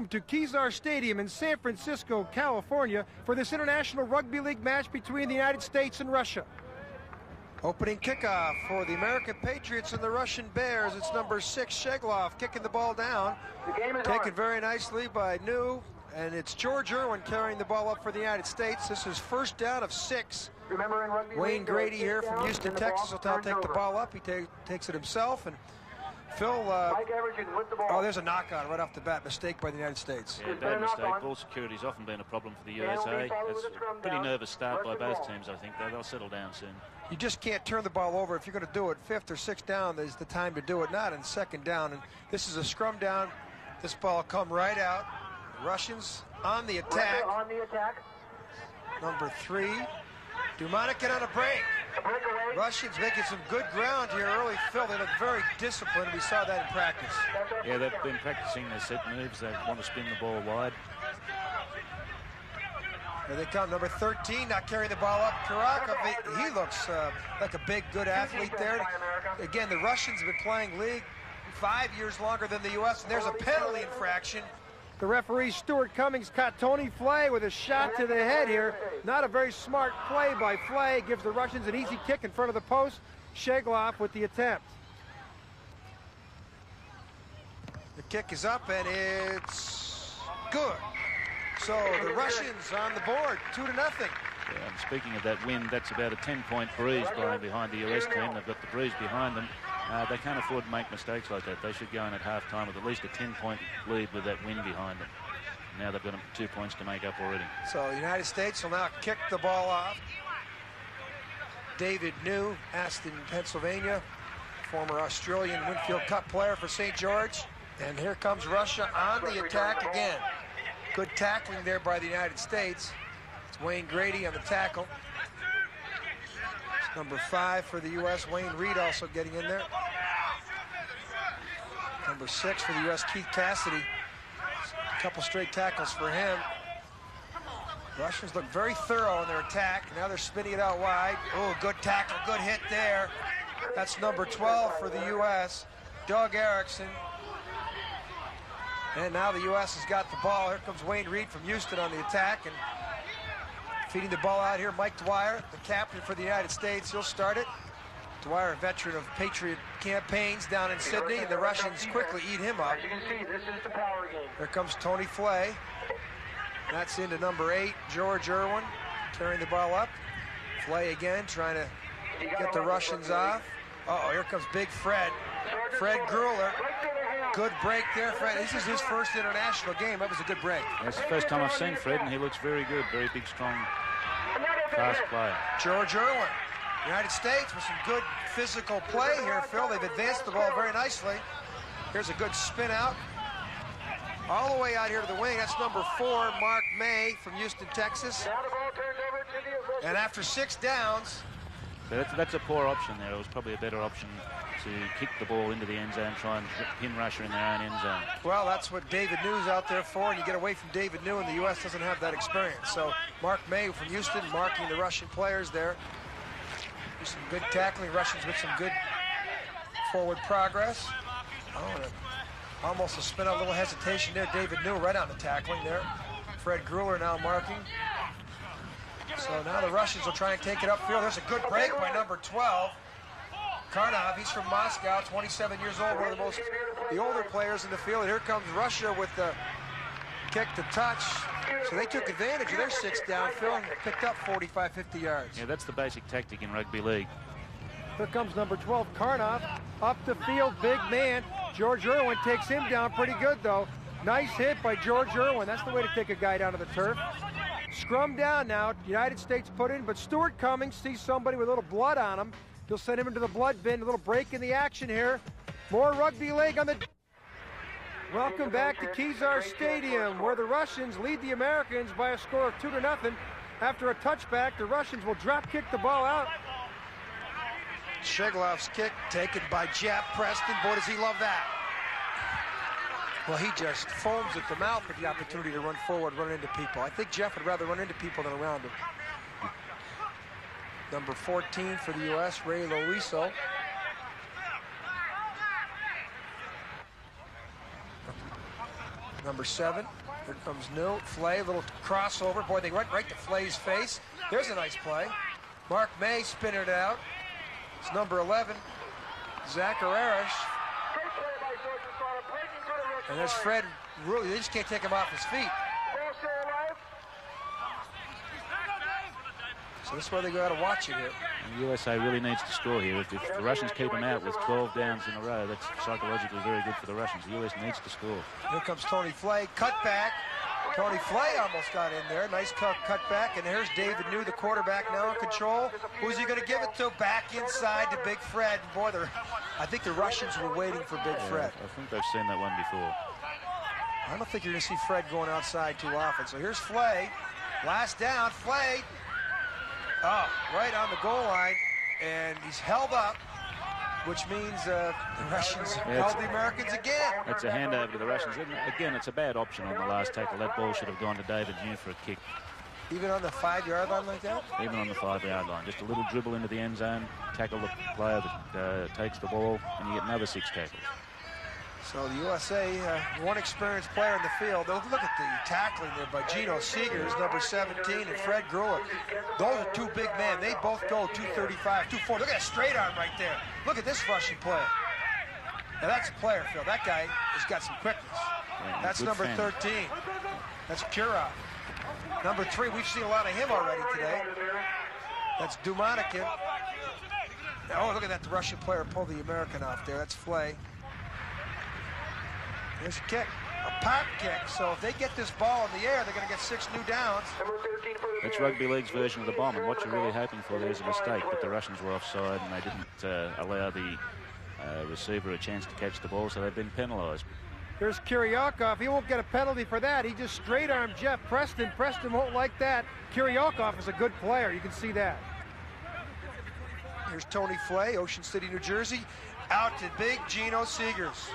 welcome to Kezar Stadium in San Francisco, California for this International Rugby League match between the United States and Russia. Opening kickoff for the American Patriots and the Russian Bears. It's number 6, Sheglov, kicking the ball down. Taken very nicely by New, and it's George Irwin carrying the ball up for the United States. This is first down of 6. Wayne Grady here from Houston, Texas will now take the ball up. He takes it himself, and Phil, oh, there's a knock-on right off the bat. Mistake by the United States. Yeah, bad mistake. Ball security's often been a problem for the USA. It's a pretty nervous start by both teams, I think. They'll settle down soon. You just can't turn the ball over. If you're going to do it 5th or 6th down, is the time to do it, not in 2nd down. And this is a scrum down. This ball come right out. Russians on the attack. Number 3. Dumanikin on a break. Russians making some good ground here early. Phil, they look very disciplined. We saw that in practice. Yeah, they've been practicing their set moves. They want to spin the ball wide. Here they come, number 13, not carrying the ball up. Karakov, he looks like a big, good athlete there. Again, the Russians have been playing league 5 years longer than the U.S., and there's a penalty infraction. The referee, Stuart Cummings, caught Tony Flay with a shot to the head here. Not a very smart play by Flay. Gives the Russians an easy kick in front of the post. Sheglov with the attempt. The kick is up, and it's good. So the Russians on the board, 2-0. Yeah, and speaking of that win, that's about a 10-point breeze blowing behind the US team. They've got the breeze behind them. They can't afford to make mistakes like that. They should go in at half-time with at least a 10-point lead with that win behind them. Now they've got 2 points to make up already. So the United States will now kick the ball off. David New, Aston, Pennsylvania, former Australian Winfield Cup player for St. George. And here comes Russia on the attack again. Good tackling there by the United States. It's Wayne Grady on the tackle. It's number 5 for the U.S., Wayne Reed also getting in there. Number 6 for the U.S., Keith Cassidy. A couple straight tackles for him. Russians look very thorough in their attack. Now they're spinning it out wide. Oh, good tackle, good hit there. That's number 12 for the U.S., Doug Erickson. And now the U.S. has got the ball. Here comes Wayne Reed from Houston on the attack. And feeding the ball out here, Mike Dwyer, the captain for the United States. He'll start it. Dwyer, a veteran of Patriot campaigns down in Sydney. And the Russians quickly eat him up. As you can see, this is the power game. Here comes Tony Flay. That's into number 8, George Irwin, carrying the ball up. Flay again, trying to get the Russians off. Uh-oh, here comes big Fred. Fred Grueller. Good break there, Fred. This is his first international game. That was a good break. That's the first time I've seen Fred, and he looks very good. Very big, strong, fast player. George Irwin. United States with some good physical play here, Phil. They've advanced the ball very nicely. Here's a good spin out. All the way out here to the wing. That's number 4, Mark May from Houston, Texas. And after 6 downs. So that's a poor option there. It was probably a better option to kick the ball into the end zone, try and pin Russia in their own end zone. Well, that's what David New's out there for, and you get away from David New, and the U.S. doesn't have that experience. So Mark May from Houston marking the Russian players there. There's some good tackling, Russians with some good forward progress. Oh, almost a spin out, a little hesitation there. David New right on the tackling there. Fred Grueller now marking. So now the Russians will try and take it upfield. There's a good break by number 12. Karnov, he's from Moscow, 27 years old, one of the older players in the field. And here comes Russia with the kick to touch. So they took advantage of their 6 down, Phil, and picked up 45, 50 yards. Yeah, that's the basic tactic in rugby league. Here comes number 12, Karnov, up the field, big man. George Irwin takes him down pretty good, though. Nice hit by George Irwin. That's the way to take a guy down to the turf. Scrum down now. United States put in, but Stuart Cummings sees somebody with a little blood on him. He'll send him into the blood bin. A little break in the action here. More rugby league on the... Welcome back to Kezar Stadium, where the Russians lead the Americans by a score of 2-0. After a touchback, the Russians will drop kick the ball out. Sheglov's kick taken by Jeff Preston. Boy, does he love that. Well, he just foams at the mouth with the opportunity to run forward, run into people. I think Jeff would rather run into people than around him. Number 14 for the U.S., Ray Loiso. Number 7. Here comes New. Flay, a little crossover. Boy, they went right to Flay's face. There's a nice play. Mark May spinning it out. It's number 11, Zacharias. And there's Fred. Really, they just can't take him off his feet. So this is where they got to watch it here. And the USA really needs to score here. If the Russians keep them out with 12 downs in a row, that's psychologically very good for the Russians. The US needs to score. Here comes Tony Flay, cut back. Tony Flay almost got in there. Nice cut back. And here's David New, the quarterback, now in control. Who's he going to give it to? Back inside to Big Fred. Boy, I think the Russians were waiting for Big Fred. I think they've seen that one before. I don't think you're going to see Fred going outside too often. So here's Flay. Last down, Flay. Oh, right on the goal line. And he's held up, which means the Russians held the Americans again. That's a handover to the Russians. Again, it's a bad option on the last tackle. That ball should have gone to David New for a kick. Even on the 5-yard line like that? Even on the 5-yard line. Just a little dribble into the end zone, tackle the player that takes the ball, and you get another 6 tackles. So the USA, one experienced player in the field. Look at the tackling there by Gino Seegers, number 17, and Fred Grulich. Those are 2 big men. They both go 235, 240. Look at that straight arm right there. Look at this Russian player. Now that's a player, Phil. That guy has got some quickness. Yeah, that's number 13. That's Kurov. Number 3, we've seen a lot of him already today. That's Dumanikin. Oh, look at that, the Russian player pulled the American off there. That's Flay. There's a kick, a pop kick. So if they get this ball in the air, they're going to get 6 new downs. It's Rugby League's version of the bomb, and what you're really hoping for there is a mistake, but the Russians were offside and they didn't allow the receiver a chance to catch the ball, so they've been penalised. Here's Kiryakov. He won't get a penalty for that. He just straight-armed Jeff Preston. Preston won't like that. Kiryakov is a good player. You can see that. Here's Tony Flay, Ocean City, New Jersey. Out to big Gino Seegers.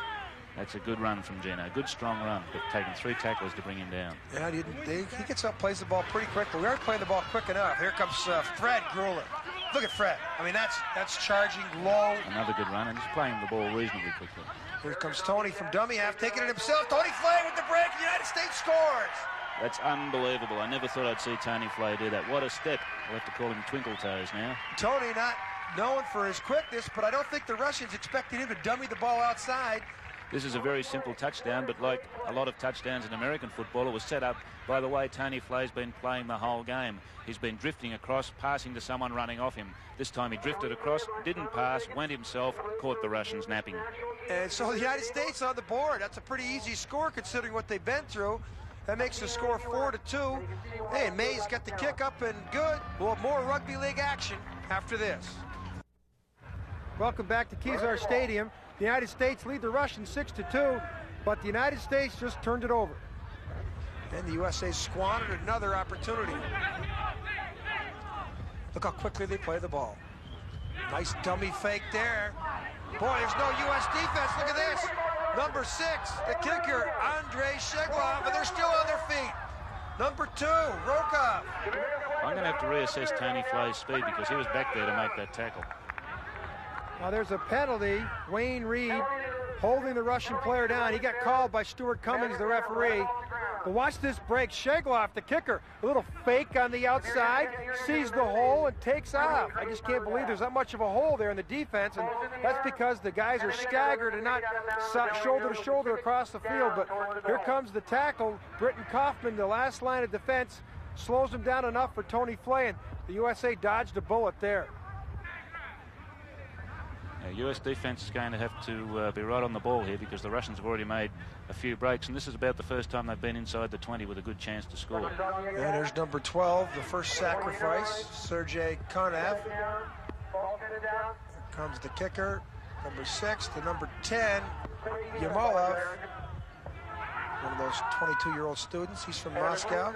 That's a good run from Gino. Good, strong run, but taking 3 tackles to bring him down. Yeah, he gets up, plays the ball pretty quickly. We aren't playing the ball quick enough. Here comes Fred Grulich. Look at Fred. I mean, that's charging low. Another good run, and he's playing the ball reasonably quickly. Here comes Tony from dummy half, taking it himself. Tony Flay with the break. The United States scores. That's unbelievable. I never thought I'd see Tony Flay do that. What a step. I'll have to call him Twinkle Toes now. Tony not known for his quickness, but I don't think the Russians expected him to dummy the ball outside. This is a very simple touchdown, but like a lot of touchdowns in American football, it was set up by the way Tony Flay's been playing the whole game. He's been drifting across, passing to someone running off him. This time he drifted across, didn't pass, went himself, caught the Russians napping. And so the United States on the board. That's a pretty easy score considering what they've been through. That makes the score 4-2. Hey, and May's got the kick up and good. We'll have more Rugby League action after this. Welcome back to Kezar Stadium. The United States lead the Russians 6-2, but the United States just turned it over. And the USA squandered another opportunity. Look how quickly they play the ball. Nice dummy fake there. Boy, there's no U.S. defense. Look at this. Number 6, the kicker, Andrei Sheglov, and they're still on their feet. Number 2, Rokov. I'm going to have to reassess Tony Flay's speed because he was back there to make that tackle. Now there's a penalty. Wayne Reed holding the Russian player down. He got called by Stuart Cummings, the referee. But watch this break. Sheglov, the kicker, a little fake on the outside, sees the hole and takes off. I just can't believe there's that much of a hole there in the defense, and that's because the guys are staggered and not shoulder to shoulder across the field. But here comes the tackle. Britton Kaufman, the last line of defense, slows him down enough for Tony Flay, and the USA dodged a bullet there. US defense is going to have to be right on the ball here because the Russians have already made a few breaks, and this is about the first time they've been inside the 20 with a good chance to score. And there's number 12, the first sacrifice, Sergei Konev. Here comes the kicker, number 6, the number 10, Yamolov, one of those 22-year-old students. He's from Moscow.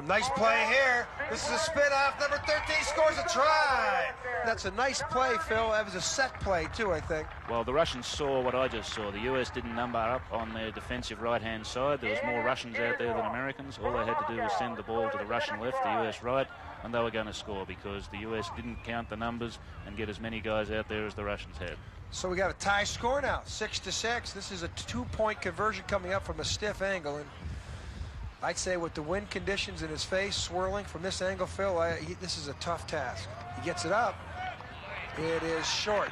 Nice play here. This is a spin off. Number 13 scores a try. That's a nice play, Phil. That was a set play, too, I think. Well, the Russians saw what I just saw. The US didn't number up on their defensive right-hand side. There was more Russians out there than Americans. All they had to do was send the ball to the Russian left, the US right, and they were going to score because the US didn't count the numbers and get as many guys out there as the Russians had. So we got a tie score now, 6-6. This is a 2-point conversion coming up from a stiff angle. And I'd say with the wind conditions in his face swirling from this angle, Phil, this is a tough task. He gets it up. It is short.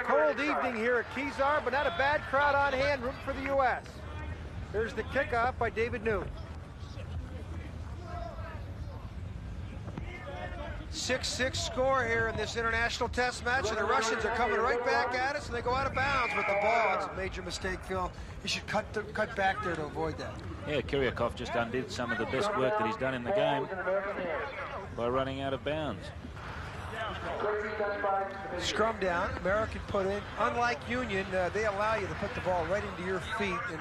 Cold evening here at Kezar, but not a bad crowd on hand rooting for the U.S. Here's the kickoff by David New. 6-6 score here in this international test match, and the Russians are coming right back at us, and they go out of bounds with the ball. It's a major mistake, Phil. He should cut back there to avoid that. Yeah, Kiryakov just undid some of the best work that he's done in the game by running out of bounds. Scrum down, American put in. Unlike Union, they allow you to put the ball right into your feet, and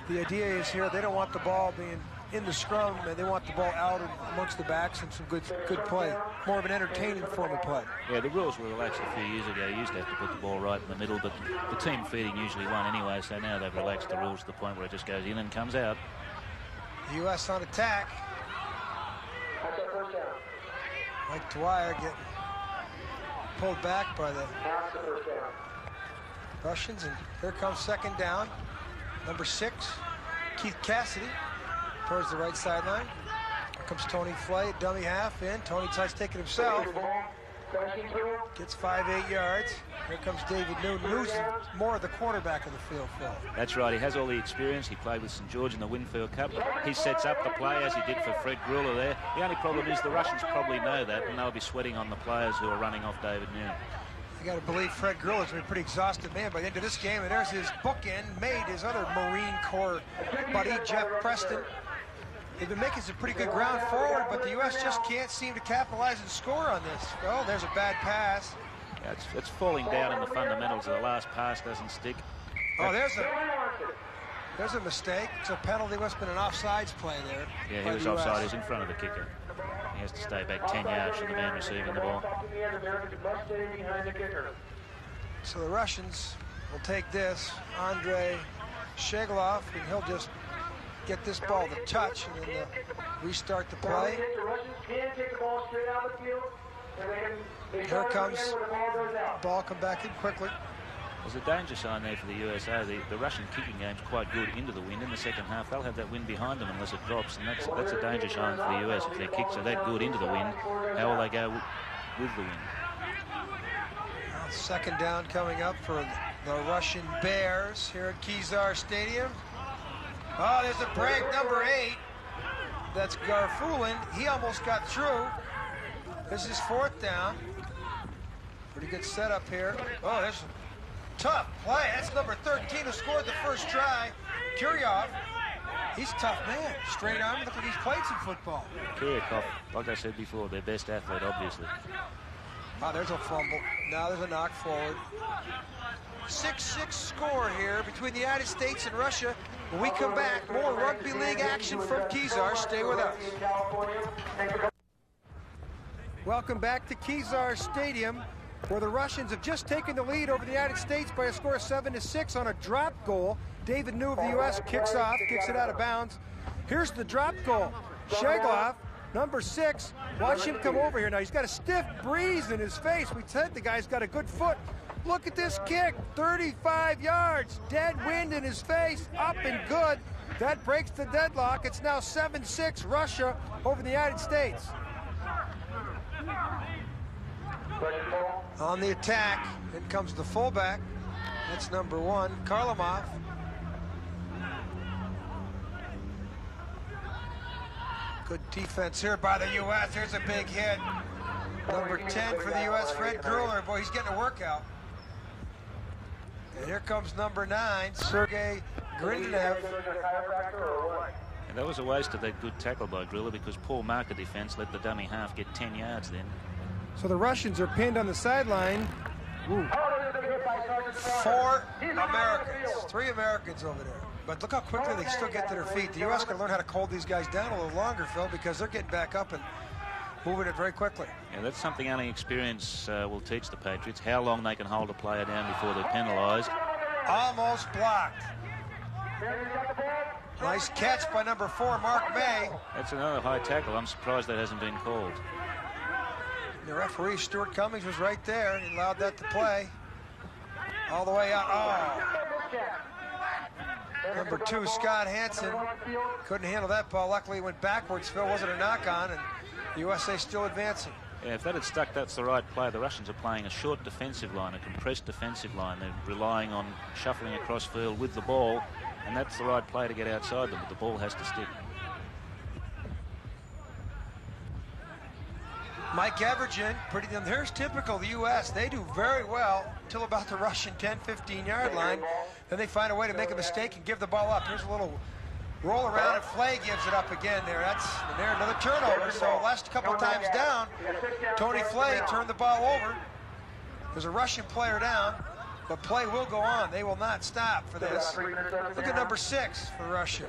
the idea is here they don't want the ball being in the scrum, and they want the ball out amongst the backs and some good play. More of an entertaining form of play. Yeah, the rules were relaxed a few years ago. You used to have to put the ball right in the middle, but the team feeding usually won anyway, so now they've relaxed the rules to the point where it just goes in and comes out. The U.S. on attack. Mike Dwyer getting pulled back by the Russians, and here comes second down. Number 6, Keith Cassidy towards the right sideline. Here comes Tony Flay, dummy half in. Tony tries to take it himself. Gets 5-8 yards. Here comes David New. New's more of the quarterback of the field, Phil. That's right. He has all the experience. He played with St. George in the Winfield Cup. He sets up the play as he did for Fred Gruller there. The only problem is the Russians probably know that, and they'll be sweating on the players who are running off David New. You got to believe Fred Griller's been a pretty exhausted man by the end of this game, and there's his bookend made, his other Marine Corps buddy, Jeff Preston. They've been making some pretty good ground forward, but the U.S. just can't seem to capitalize and score on this. Oh, there's a bad pass. Yeah, it's falling down in the fundamentals. The last pass doesn't stick. Oh, there's a mistake. It's a penalty. Must have been an offsides play there. Yeah, he was offside. He was in front of the kicker. He has to stay back 10 yards from the man receiving the ball. So the Russians will take this. Andrei Sheglov, and he'll just get this ball to touch, and then they'll restart the play. Here comes ball, come back in quickly. There's a danger sign there for the USA. The Russian kicking game's quite good into the wind. In the second half, they'll have that wind behind them unless it drops, and that's a danger sign for the US. If their kicks are that good into the wind, how will they go with the wind? Well, second down coming up for the Russian Bears here at Kezar Stadium. Oh, there's a break, number 8. That's Garfulin. He almost got through. This is fourth down. Pretty good setup here. Oh, there's a tough play. That's number 13 who scored the first try. Kuryov. He's a tough man. Straight arm. Look like he's played some football. Kiryakov, like I said before, their best athlete, obviously. Oh, there's a fumble. Now there's a knock forward. 6-6 score here between the United States and Russia. When we come back, more rugby league action from Kezar. Stay with us. Welcome back to Kezar Stadium, where the Russians have just taken the lead over the United States by a score of 7-6 on a drop goal. David New of the U.S. kicks off, kicks it out of bounds. Here's the drop goal. Sheglov, number 6. Watch him come over here now. He's got a stiff breeze in his face. We said the guy's got a good foot. Look at this kick, 35 yards. Dead wind in his face, up and good. That breaks the deadlock. It's now 7-6 Russia over the United States. On the attack, in comes the fullback. That's number 1, Karlamov. Good defense here by the U.S. There's a big hit. Number 10 for the U.S., Fred Gruller. Boy, he's getting a workout. And here comes number 9, Sergei Grindenev. And that was a waste of that good tackle by Gruller because poor marker defense let the dummy half get 10 yards then. So the Russians are pinned on the sideline. Ooh. 4 Americans, 3 Americans over there. But look how quickly they still get to their feet. The U.S. can learn how to hold these guys down a little longer, Phil, because they're getting back up and moving it very quickly. Yeah, that's something only experience will teach the Patriots, how long they can hold a player down before they're penalised. Almost blocked. Nice catch by number 4, Mark May. That's another high tackle. I'm surprised that hasn't been called. The referee, Stuart Cummings, was right there. He allowed that to play. All the way out. Oh. Number 2, Scott Hansen, couldn't handle that ball. Luckily, it went backwards. Phil, wasn't a knock-on, and the USA still advancing. Yeah, if that had stuck, that's the right play. The Russians are playing a short defensive line, a compressed defensive line. They're relying on shuffling across field with the ball, and that's the right play to get outside them, but the ball has to stick. Mike Evergen, here's typical the U.S. They do very well till about the Russian 10, 15-yard line. Then they find a way to make a mistake and give the ball up. Here's a little roll around, and Flay gives it up again there. That's another turnover. So last couple times down, Tony Flay turned the ball over. There's a Russian player down, but play will go on. They will not stop for this. Look at number 6 for Russia.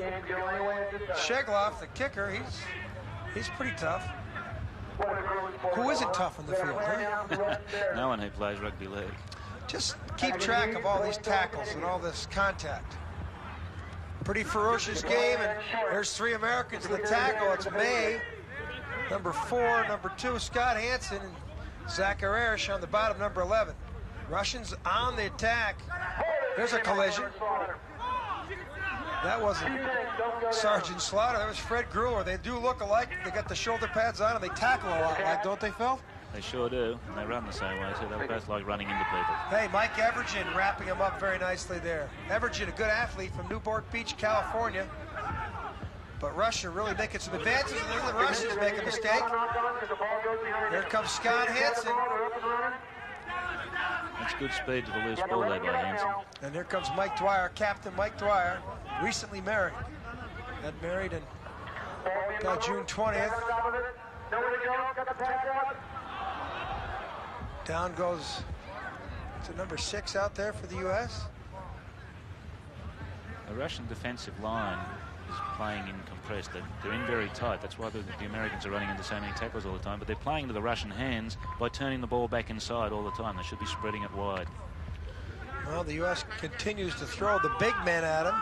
Sheglov, the kicker, he's pretty tough. Who isn't tough on the field, huh? No one who plays rugby league. Just keep track of all these tackles and all this contact. Pretty ferocious game, and there's 3 Americans in the tackle. It's May, number 4, number 2, Scott Hansen, and Zacharias on the bottom, number 11. Russians on the attack. There's a collision. That wasn't Sergeant Slaughter. That was Fred Grueller. They do look alike. They got the shoulder pads on, and they tackle a lot alike, don't they, Phil? They sure do, and they run the same way, so they're both like running into people. Hey, Mike Evergen wrapping him up very nicely there. Evergen, a good athlete from Newport Beach, California. But Russia really making some advances, and then the Russians make a mistake. Here comes Scott Hansen. That's good speed to the loose ball there by Hansen. And here comes Mike Dwyer, Captain Mike Dwyer, recently married. Got married in June 20th. Down goes to number 6 out there for the U.S. The Russian defensive line is playing in compressed. They're in very tight. That's why the Americans are running into so many tackles all the time. But they're playing to the Russian hands by turning the ball back inside all the time. They should be spreading it wide. Well, the U.S. continues to throw the big man at him.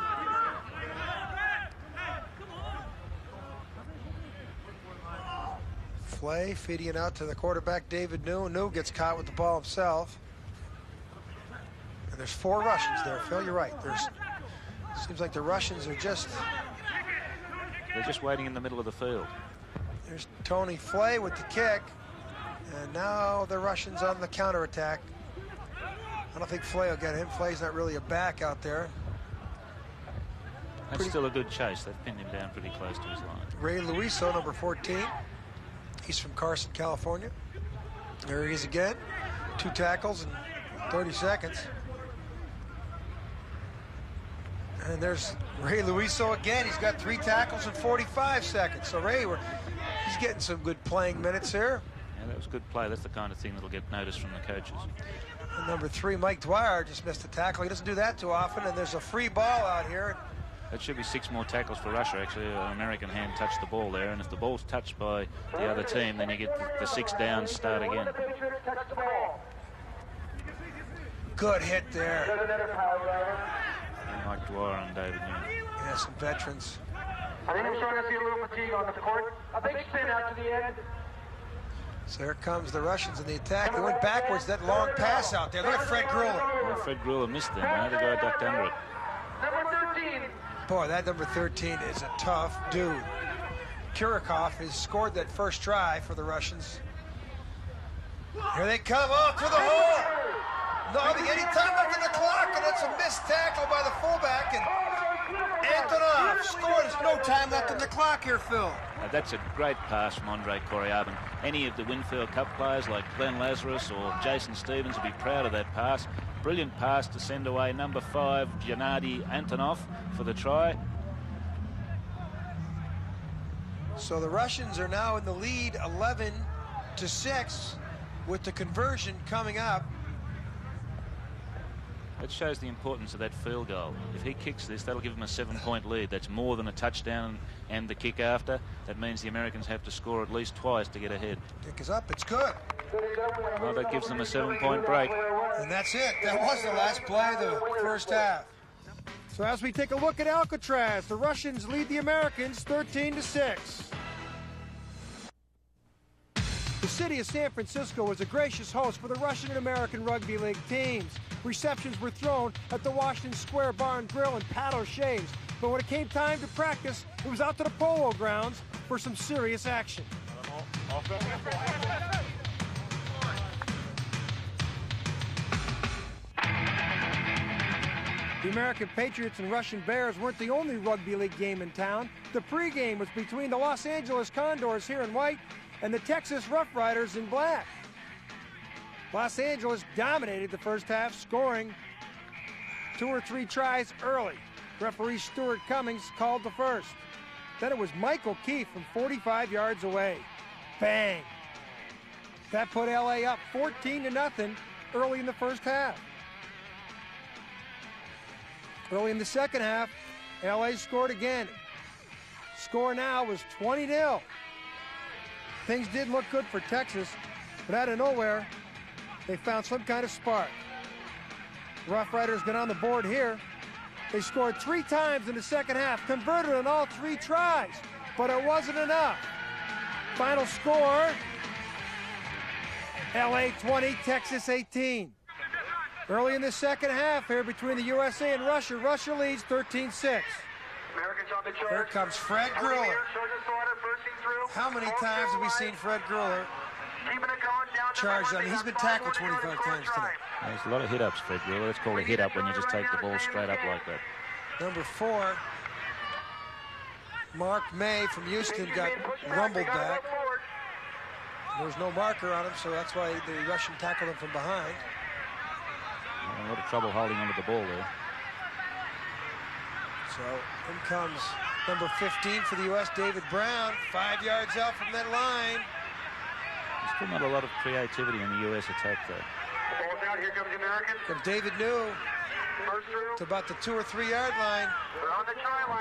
Flay feeding it out to the quarterback, David New. New gets caught with the ball himself. And there's 4 Russians there, Phil. You're right. Seems like the Russians are just... They're just waiting in the middle of the field. There's Tony Flay with the kick. And now the Russians on the counterattack. I don't think Flay will get him. Flay's not really a back out there. That's still a good chase. They've pinned him down pretty close to his line. Ray Luiso, number 14. He's from Carson, California. There he is again. 2 tackles in 30 seconds. And there's Ray Luiso again. He's got 3 tackles in 45 seconds. So Ray, he's getting some good playing minutes here. Yeah, that was good play. That's the kind of thing that'll get noticed from the coaches. And number 3, Mike Dwyer, just missed a tackle. He doesn't do that too often. And there's a free ball out here. That should be 6 more tackles for Russia. Actually, an American hand touched the ball there, and if the ball's touched by the other team, then you get the 6 downs start again. Good hit there. And Mike Dwyer and David New. Yeah, some veterans. I think I'm starting to see a little fatigue on the court. A big spin out to the end. So here comes the Russians in the attack. They went backwards, that long pass out there. Look at Fred Grueller. Well, Fred Grueller missed them. The guy ducked under it. Number 13. Boy, that number 13 is a tough dude. Kurikov has scored that first try for the Russians. Here they come, to the hole. No, any time left on the clock, and it's a missed tackle by the fullback, and Antonov scored. There's no time left on the clock here, Phil. That's a great pass from Andre Koryabin. Any of the Winfield Cup players like Glenn Lazarus or Jason Stevens will be proud of that pass. Brilliant pass to send away number 5, Gennady Antonov, for the try. So the Russians are now in the lead 11-6 with the conversion coming up. It shows the importance of that field goal. If he kicks this, that'll give him a 7-point lead. That's more than a touchdown and the kick after. That means the Americans have to score at least twice to get ahead. Kick is up. It's good. Well, that gives them a 7-point break. And that's it. That was the last play of the first half. So as we take a look at Alcatraz, the Russians lead the Americans 13-6. The city of San Francisco was a gracious host for the Russian and American Rugby League teams. Receptions were thrown at the Washington Square Bar and Grill and Pat O'Shea's. But when it came time to practice, it was out to the polo grounds for some serious action. The American Patriots and Russian Bears weren't the only Rugby League game in town. The pregame was between the Los Angeles Condors here in white and the Texas Rough Riders in black. Los Angeles dominated the first half, scoring 2 or 3 tries early. Referee Stuart Cummings called the first. Then it was Michael Keefe from 45 yards away. Bang! That put LA up 14-0 early in the first half. Early in the second half, LA scored again. Score now was 20-0. Things did look good for Texas, but out of nowhere, they found some kind of spark. The Rough Riders got on the board here. They scored 3 times in the second half, converted on all 3 tries, but it wasn't enough. Final score, LA 20, Texas 18. Early in the second half here between the USA and Russia, Russia leads 13-6. Here comes Fred Gruller. How many times have we seen Fred Gruller charge? I mean, he's been tackled 25 times tonight. There's a lot of hit-ups, Fred Gruller. It's called a hit-up when you just take the ball straight up like that. Number 4, Mark May from Houston got rumbled back. There's no marker on him, so that's why the Russian tackled him from behind. A lot of trouble holding onto the ball there. So in comes number 15 for the U.S., David Brown, 5 yards out from that line. There's still not a lot of creativity in the U.S. attack there. Here comes the Americans. From David New to about the 2 or 3 yard line.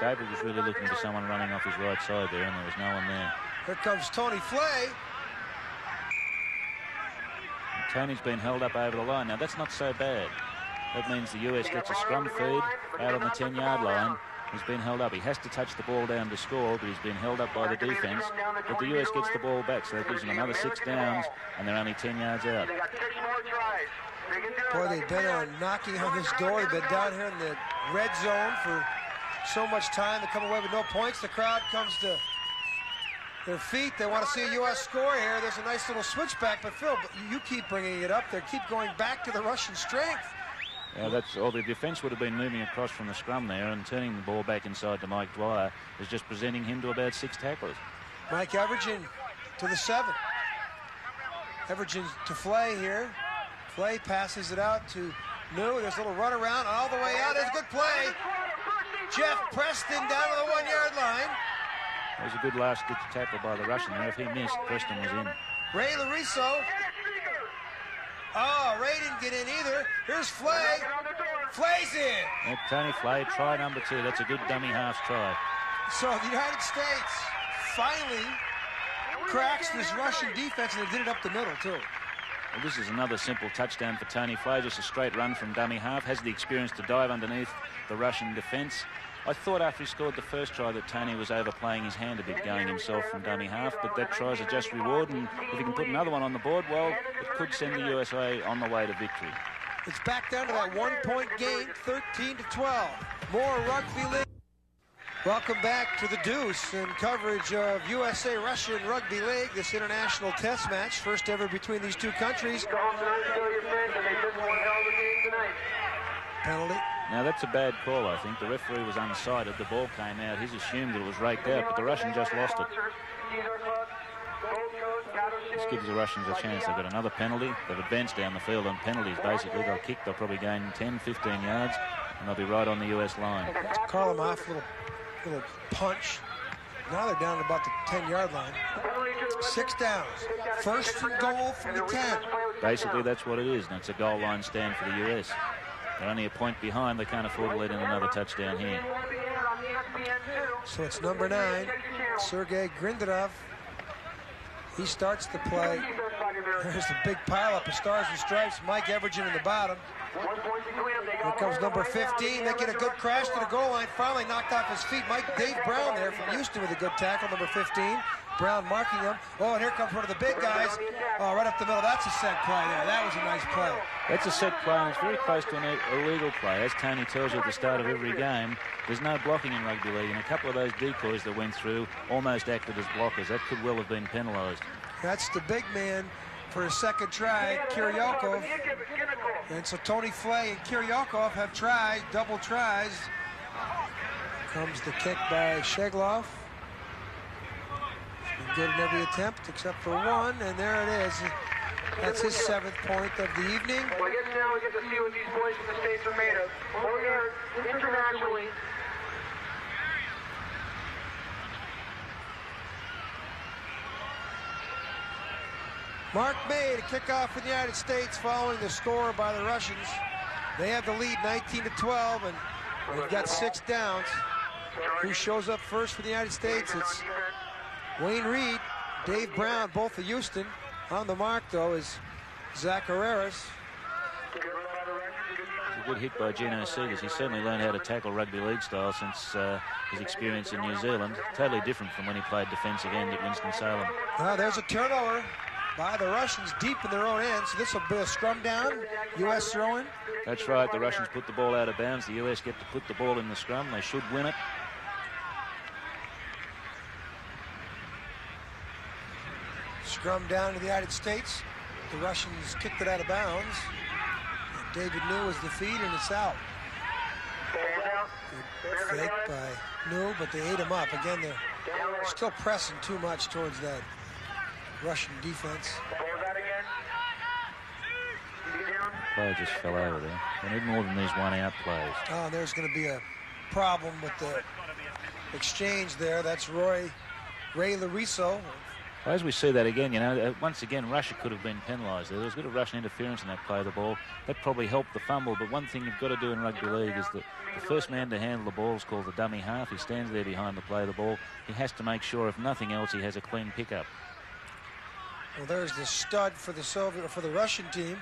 David was really looking for someone running off his right side there, and there was no one there. Here comes Tony Flay. Tony's been held up over the line. Now, that's not so bad. That means the US gets a scrum feed out on the 10-yard line. He's been held up. He has to touch the ball down to score, but he's been held up by the defense. But the US gets the ball back, so that gives them another 6 downs, and they're only 10 yards out. Boy, they've been knocking on this door. They've been down here in the red zone for so much time. They come away with no points. The crowd comes to their feet. They want to see a U.S. score here. There's a nice little switchback, but Phil, you keep bringing it up. They keep going back to the Russian strength. Yeah, that's all. The defense would have been moving across from the scrum there, and turning the ball back inside to Mike Dwyer is just presenting him to about 6 tacklers. Mike Everidge to the 7. Everidge to Flay here. Flay passes it out to New. There's a little run around all the way out. There's a good play. Jeff Preston down to the 1 yard line. It was a good last-ditch tackle by the Russian there. If he missed, Preston was in. Ray Lariso. Oh, Ray didn't get in either. Here's Flay. Flay's in. Yeah, Tony Flay, try number 2. That's a good dummy halves try. So the United States finally cracks this Russian defense, and they did it up the middle, too. Well, this is another simple touchdown for Tony Flay. Just a straight run from dummy half. Has the experience to dive underneath the Russian defense. I thought after he scored the first try that Tony was overplaying his hand a bit, going himself from dummy half, but that tries a just reward, and if he can put another one on the board, well, it could send the USA on the way to victory. It's back down to that 1-point game, 13-12. More Rugby League. Welcome back to the Deuce and coverage of USA-Russian Rugby League, this international test match, first ever between these two countries. Penalty. Now, that's a bad call, I think. The referee was unsighted. The ball came out. He's assumed that it was raked out, but the Russian just lost it. This gives the Russians a chance. They've got another penalty. They've advanced down the field on penalties, basically. They'll kick. They'll probably gain 10, 15 yards, and they'll be right on the US line. Call them off, little punch. Now they're down to about the 10-yard line. 6 downs. First and goal from the 10. Basically, that's what it is, and it's a goal line stand for the US. They're only a point behind. They can't afford to let in another touchdown here. So it's number 9, Sergei Grindarov. He starts the play. There's the big pileup of Stars and Stripes. Mike Everidge in the bottom. Here comes number 15. They get a good crash to the goal line. Finally knocked off his feet. Dave Brown there from Houston with a good tackle, number 15. Brown marking him. Oh, and here comes one of the big guys. Oh, right up the middle. That's a set play there. That was a nice play. That's a set play, and it's very close to an illegal play. As Tony tells you at the start of every game, there's no blocking in rugby league, and a couple of those decoys that went through almost acted as blockers. That could well have been penalised. That's the big man for his second try, Kiryakov. And so Tony Flay and Kiryakov have tried, double tries. Comes the kick by Sheglov. Good in every attempt except for one, and there it is. That's his 7th point of the evening. Well, I guess now we get to see what these boys from the States are made of. Over here, internationally. Mark May to kick off for the United States following the score by the Russians. They have the lead 19-12, and they've got 6 downs. Who shows up first for the United States? It's Wayne Reed, Dave Brown, both of Houston. On the mark, though, is Zach Herreras. It's a good hit by Gino Seegers. He certainly learned how to tackle rugby league style since his experience in New Zealand. Totally different from when he played defensive end at Winston-Salem. There's a turnover by the Russians deep in their own end, so this will be a scrum down. U.S. throwing. That's right. The Russians put the ball out of bounds. The U.S. get to put the ball in the scrum. They should win it. Scrum down to the United States. The Russians kicked it out of bounds. And David New is the feed, and it's out. Good fake by New, but they ate him up. Again, they're still pressing too much towards that Russian defense. Player just fell over there. They need more than these one-out plays. Oh, there's going to be a problem with the exchange there. That's Ray Lariso. Well, as we see that again, you know, once again, Russia could have been penalised there. There was a bit of Russian interference in that play of the ball. That probably helped the fumble, but one thing you've got to do in rugby league is that the first man to handle the ball is called the dummy half. He stands there behind the play of the ball. He has to make sure, if nothing else, he has a clean pickup. Well, there's the stud for the Russian team.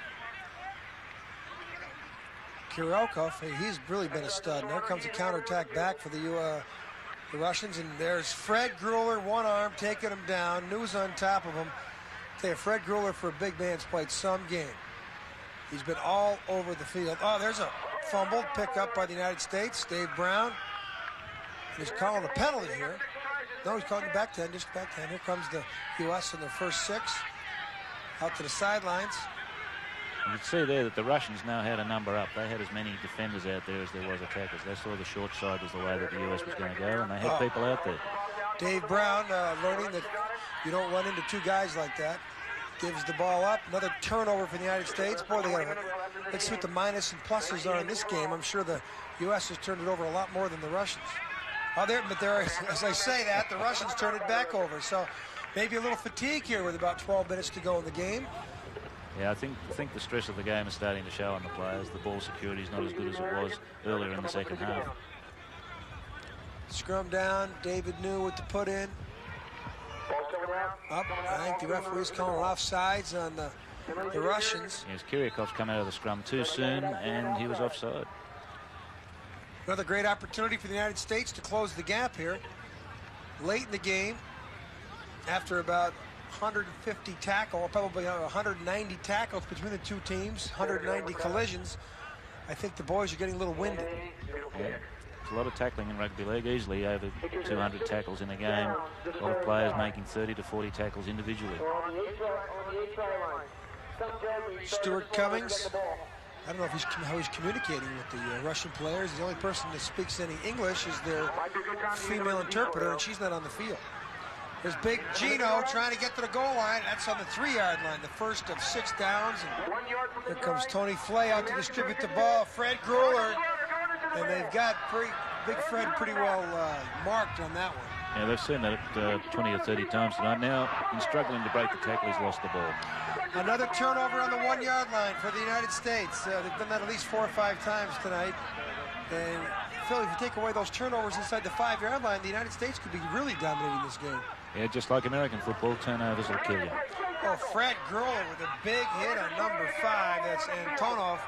Kiryakov, he's really been a stud. And there comes a counterattack back for the Russians, and there's Fred Grueller, one arm, taking him down. News on top of him. Fred Grueller, for a big man's played some game. He's been all over the field. Oh, there's a fumble pick up by the United States. Dave Brown. And he's calling a penalty here. No, he's calling the back 10, just back 10. Here comes the U.S. in their first 6. Out to the sidelines. You can see there that the Russians now had a number up. They had as many defenders out there as there was attackers. They saw the short side was the way that the U.S. was going to go, and they had people out there. Dave Brown learning that you don't run into 2 guys like that. Gives the ball up. Another turnover for the United States. Boy, let's see what the minus and pluses are in this game. I'm sure the U.S. has turned it over a lot more than the Russians. As I say that, the Russians turned it back over. So maybe a little fatigue here with about 12 minutes to go in the game. Yeah, I think the stress of the game is starting to show on the players. The ball security is not as good as it was earlier in the second half. Scrum down. David New with the put in. Up. I think the referee's calling offsides on the Russians. Yes, Kiryakov's come out of the scrum too soon, and he was offside. Another great opportunity for the United States to close the gap here. Late in the game, after about 150 tackle, probably 190 tackles between the 2 teams, 190 collisions. I think the boys are getting a little winded. Yeah. There's a lot of tackling in rugby league, easily over 200 tackles in a game. A lot of players making 30 to 40 tackles individually. Stuart Cummings. I don't know how he's communicating with the Russian players. The only person that speaks any English is their female interpreter, and she's not on the field. There's Big Gino trying to get to the goal line. That's on the 3-yard line, the first of 6 downs. And here comes Tony Flay out to distribute the ball. Fred Grueller, and they've got Big Fred pretty well marked on that one. Yeah, they've seen that 20 or 30 times tonight. Now, in struggling to break the tackle, he's lost the ball. Another turnover on the 1-yard line for the United States. They've done that at least 4 or 5 times tonight. And Phil, if you take away those turnovers inside the 5-yard line, the United States could be really dominating this game. Yeah, just like American football, turnovers will kill you. Oh, Fred Gurley with a big hit on number 5. That's Antonov.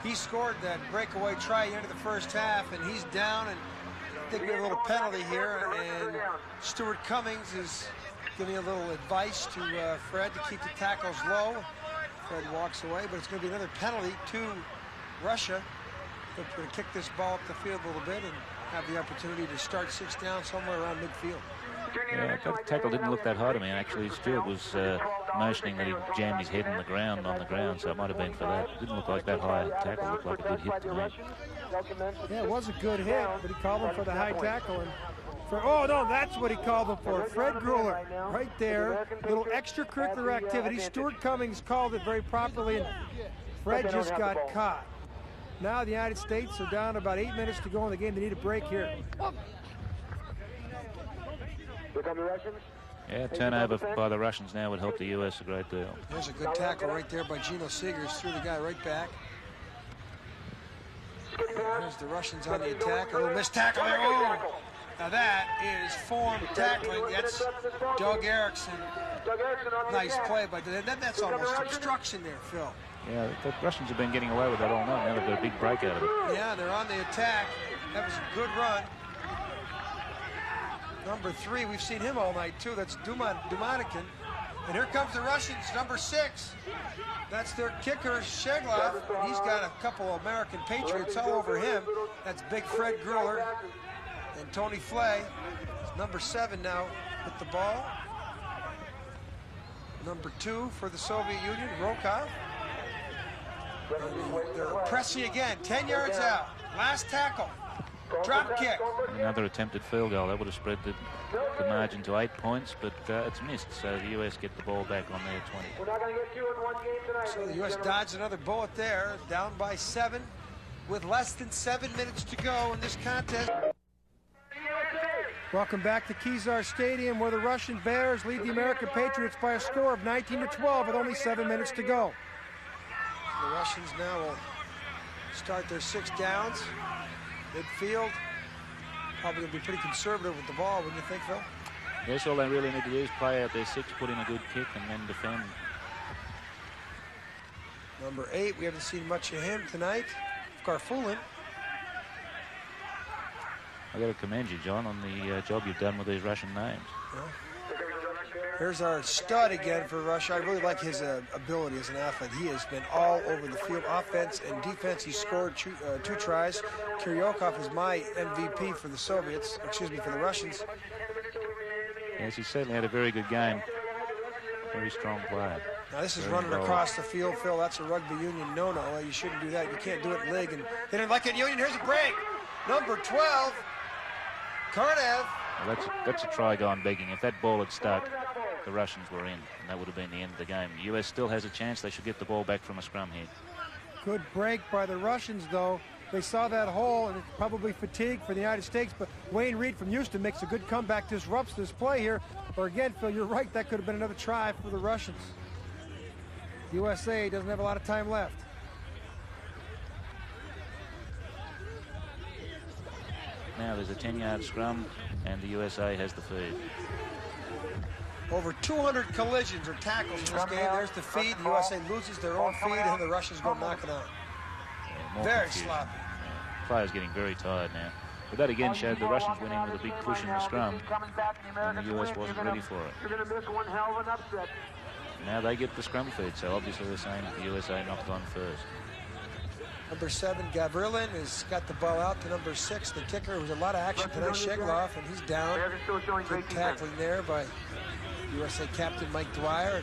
He scored that breakaway try at the end of the first half, and he's down. And I think we have a little penalty here. And Stuart Cummings is giving a little advice to Fred to keep the tackles low. Fred walks away, but it's going to be another penalty to Russia. They're going to kick this ball up the field a little bit and have the opportunity to start 6 down somewhere around midfield. Yeah, that tackle didn't look that hard to me. Actually, Stewart was motioning that he jammed his head on the ground, so it might have been for that. It didn't look like that high tackle. It looked like a good hit to me. Yeah, it was a good hit, but he called him for the high tackle. And oh, no, that's what he called him for. Fred Gruller, right there. Little extracurricular activity. Stuart Cummings called it very properly, and Fred just got caught. Now the United States are down about 8 minutes to go in the game. They need a break here. Yeah, turnover by the Russians now would help the U.S. a great deal. There's a good tackle right there by Gino Seegers. Threw the guy right back. There's the Russians on the attack. A little missed tackle there. Oh! Now that is formed tackling. That's Doug Erickson. Nice play, but that's almost obstruction there, Phil. Yeah, the Russians have been getting away with that all night. Now they've got a big break out of it. Yeah, they're on the attack. That was a good run. Number 3, we've seen him all night too. That's Dumanikin. And here comes the Russians, number 6. That's their kicker, Sheglov. He's got a couple of American Patriots all over him. That's big Fred Gruller and Tony Flay. It's number 7 now with the ball. Number 2 for the Soviet Union, Rokov. And they're pressing again, 10 yards out. Last tackle. Drop kick. Another attempted field goal. That would have spread the margin to 8 points, but it's missed. So the U.S. get the ball back on their 20. We're not going to get 2 in one game tonight. So the U.S. dodged another bullet there, down by 7, with less than 7 minutes to go in this contest. Welcome back to Kezar Stadium, where the Russian Bears lead the American Patriots by a score of 19-12 with only 7 minutes to go. The Russians now will start their 6 downs. Midfield, probably going to be pretty conservative with the ball, wouldn't you think, Phil? Yes, all they really need to do is play out their 6, put in a good kick, and then defend. Number 8, we haven't seen much of him tonight. Garfulin. I've got to commend you, John, on the job you've done with these Russian names. Well, here's our stud again for Russia. I really like his ability as an athlete. He has been all over the field, offense and defense. He scored 2 tries. Kiryokov is my MVP for the Soviets, excuse me, for the Russians. Yes, he certainly had a very good game. Very strong player. Now this is running across the field, Phil. That's a rugby union no-no. You shouldn't do that. You can't do it in league. And they didn't like it in union. Here's a break. Number 12, Karnev. Well, that's a try gone begging. If that ball had stuck, the Russians were in, and that would have been the end of the game. The U.S. still has a chance. They should get the ball back from a scrum here. Good break by the Russians, though. They saw that hole, and it's probably fatigue for the United States, but Wayne Reed from Houston makes a good comeback, disrupts this play here. Or again, Phil, you're right, that could have been another try for the Russians. The USA doesn't have a lot of time left. Now there's a 10-yard scrum, and the USA has the feed. Over 200 collisions or tackles in this game. There's the feed. The USA loses their own feed, and the Russians go knock it out. Yeah, very confusion. sloppy. Yeah. Players getting very tired now. But that again showed the Russians winning with a big push in the scrum, and the US wasn't ready for it. You're going to miss one hell of an upset. Now they get the scrum feed, so obviously they're saying that the USA knocked on first. Number 7, Gavrilin, has got the ball out to number 6, the kicker. There was a lot of action tonight. Sheglov, and he's down. Good tackling there by USA captain Mike Dwyer.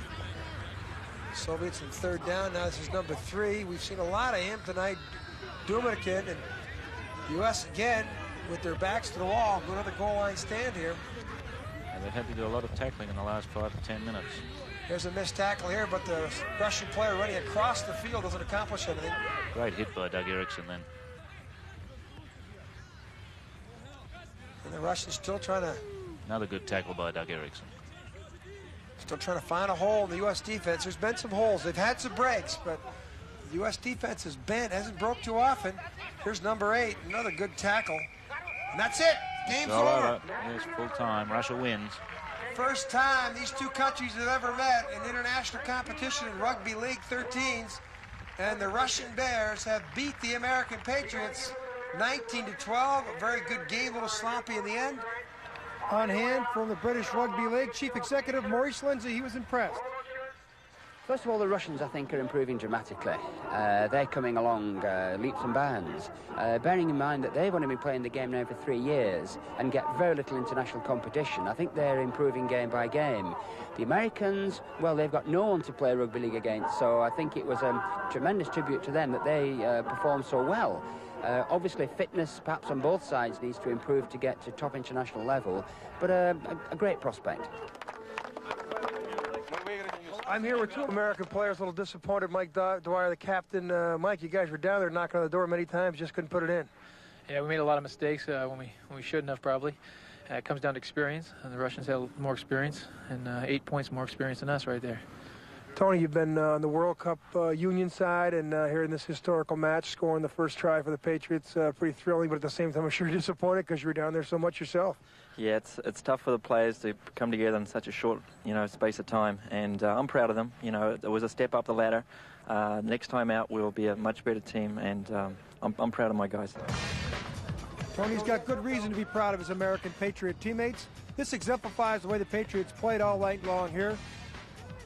Soviets in 3rd down. Now this is number 3. We've seen a lot of him tonight. Dumanikin, and U.S. again with their backs to the wall. Another goal line stand here. And they've had to do a lot of tackling in the last 5 to 10 minutes. There's a missed tackle here, but the Russian player running across the field doesn't accomplish anything. Great hit by Doug Erickson then. And the Russians still trying to Another good tackle by Doug Erickson. Still trying to find a hole in the U.S. defense. There's been some holes. They've had some breaks, but the U.S. defense has bent, hasn't broke too often. Here's number 8, another good tackle. And that's it. Game's over. Yes, full time. Russia wins. First time these two countries have ever met in international competition in Rugby League 13s. And the Russian Bears have beat the American Patriots 19-12. A very good game, a little sloppy in the end. On hand from the British Rugby League, Chief Executive Maurice Lindsay, he was impressed. First of all, the Russians, I think, are improving dramatically. They're coming along leaps and bounds, bearing in mind that they've only been playing the game now for 3 years and get very little international competition. I think they're improving game by game. The Americans, well, they've got no one to play rugby league against, so I think it was a tremendous tribute to them that they performed so well. Obviously, fitness, perhaps on both sides, needs to improve to get to top international level, but a great prospect. I'm here with 2 American players, a little disappointed. Mike Dwyer, the captain. Mike, you guys were down there knocking on the door many times, just couldn't put it in. Yeah, we made a lot of mistakes when we shouldn't have, probably. It comes down to experience, and the Russians have more experience, and 8 points more experience than us right there. Tony, you've been on the World Cup Union side, and here in this historical match, scoring the first try for the Patriots, pretty thrilling, but at the same time, I'm sure you're disappointed because you were down there so much yourself. Yeah, it's tough for the players to come together in such a short, space of time, and I'm proud of them. It was a step up the ladder. Next time out, we'll be a much better team, and I'm proud of my guys. Tony's got good reason to be proud of his American Patriot teammates. This exemplifies the way the Patriots played all night long here.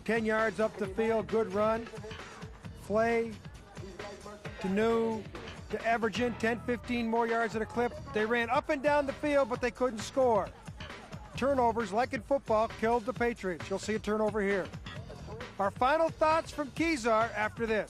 10 yards up the field, good run. Flay to New to Evergen, 10, 15 more yards at a clip. They ran up and down the field, but they couldn't score. Turnovers, like in football, killed the Patriots. You'll see a turnover here. Our final thoughts from Kezar after this.